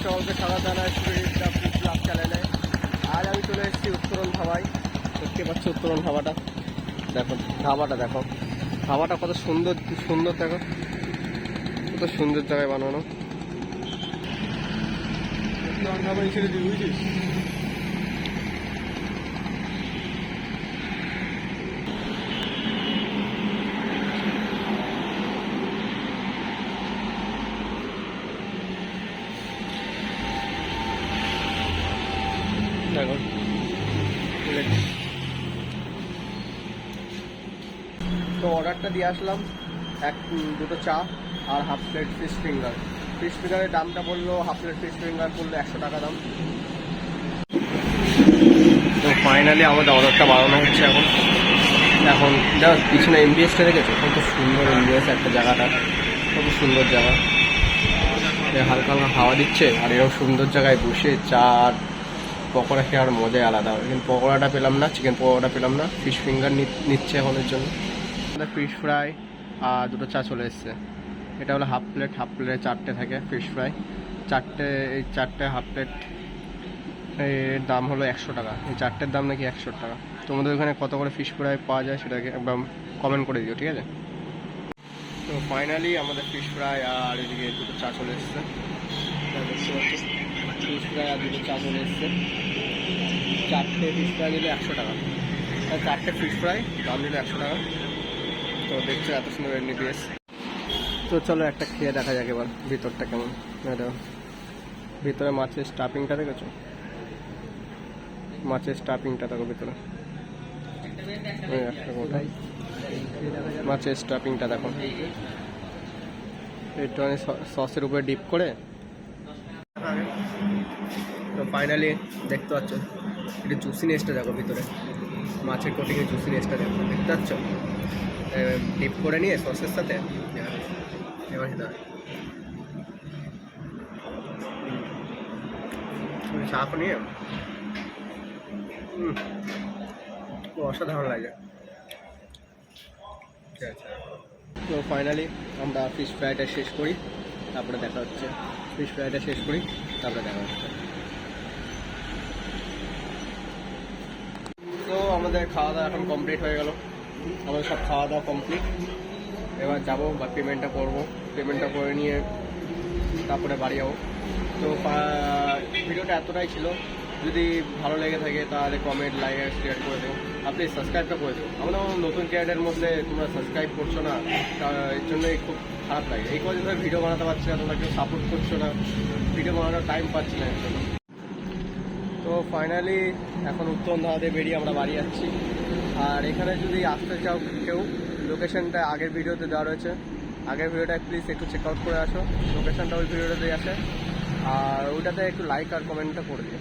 সকলকে স্বাগত জানাই ব্লগ চ্যানেলে। আজ আমি চলে এসেছি উত্তরণ ধাবায়। দেখতে পাচ্ছি উত্তরণ ধাবাটা, দেখো ধাবাটা কত সুন্দর সুন্দর, দেখো কত সুন্দর জায়গায় বানানো। উত্তরণ ধাবা হিসেবে তুই বুঝছিস? দেখো তো অর্ডারটা দিয়ে আসলাম, দুটো চা আর হাফ প্লেট ফিশ ফিঙ্গারের দামটা বললো, হাফ প্লেট ফিশ ফিঙ্গার করলে 100 টাকা দাম। তো ফাইনালি আমাদের অর্ডারটা বাড়ানো হচ্ছে এখন দেখো পিছনে এমবিএসটা দেখেছো, কত সুন্দর এমবিএস, একটা জায়গাটা কত সুন্দর জায়গা, হালকা হালকা হাওয়া দিচ্ছে আর এরকম সুন্দর জায়গায় বসে চা আর পকোড়া খেয়ে মজাই আলাদা হবে। কিন্তু পকোড়াটা পেলাম না, চিকেন পকোড়াটা পেলাম না, ফিশ ফিঙ্গার নিচ্ছে এখনের জন্য। আমাদের ফিশ ফ্রাই আর দুটো চা চলে এসছে। এটা হলো হাফ প্লেটে 4টে থাকে ফিশ ফ্রাই, এই চারটে হাফ প্লেট এর দাম হলো 100 টাকা। এই চারটের দাম নাকি 100 টাকা। তোমাদের ওখানে কত করে ফিশ ফ্রাই পাওয়া যায় সেটাকে একদম কমেন্ট করে দিও, ঠিক আছে? তো ফাইনালি আমাদের ফিশ ফ্রাই আর এদিকে দুটো চা চলে এসছে। ফিশ ফ্রাই আর দুটো চা চলে এসছে। 4টে ফিশ ফ্রাই নিলে 100 টাকা, 4টে ফিশ ফ্রাই দাম নিলে 100 টাকা। তো দেখছো এত সুন্দর এমবিএস। তো চলো একটা খেয়ে দেখা যাক এবার ভিতরটা কেমন। দেখো ভিতরে মাছের স্টাফিংটা দেখেছো, মাছের স্টাফিংটা দেখো ভিতরে, মাছের স্টাফিংটা দেখো, একটু সসের উপরে ডিপ করে। তো ফাইনালি দেখতে পাচ্ছ একটু জুসিনেসটা দেখো, ভিতরে মাছের কোটিংয়ের জুসিনেসটা দেখো, দেখতে পাচ্ছ? ডিপ করে নিয়ে সসের সাথে এবার সেটা চাপ নিয়ে অসাধারণ লাগে। তো ফাইনালি আমরা ফিশ ফ্রাইটা শেষ করি, তারপরে দেখা হচ্ছে। তো আমাদের খাওয়া দাওয়া এখন কমপ্লিট হয়ে গেল, আমাদের সব খাওয়া দাওয়া কমপ্লিট। এবার যাবো বা পেমেন্টটা করবো, পেমেন্টটা করে নিয়ে তারপরে বাড়ি যাবো। তো ভিডিওটা এতটাই ছিল, যদি ভালো লেগে থাকে তাহলে কমেন্ট, লাইক আর শেয়ার করে দেবো। আপনি সাবস্ক্রাইবটা করে দেবো। আমাদের নতুন ক্যারেক্টারের মধ্যে তোমরা সাবস্ক্রাইব করছো না, এর জন্যই খুব খারাপ লাগে। এই কদিন ধরে ভিডিও বানাতে পারছি না, তোমরা কেউ সাপোর্ট করছো না, ভিডিও বানানোর টাইম পাচ্ছি না এর জন্য। তো ফাইনালি এখন উত্তরণ ধাবাতে বেরিয়ে আমরা বাড়ি যাচ্ছি। আর এখানে যদি আসতে চাও কেউ, লোকেশনটা আগের ভিডিওতে দেওয়া রয়েছে, আগের ভিডিওটা প্লিজ একটু চেক আউট করে আসো, লোকেশনটা ওই ভিডিওটাতেই আছে। আর ওইটাতে একটু লাইক আর কমেন্টটা করে দিও।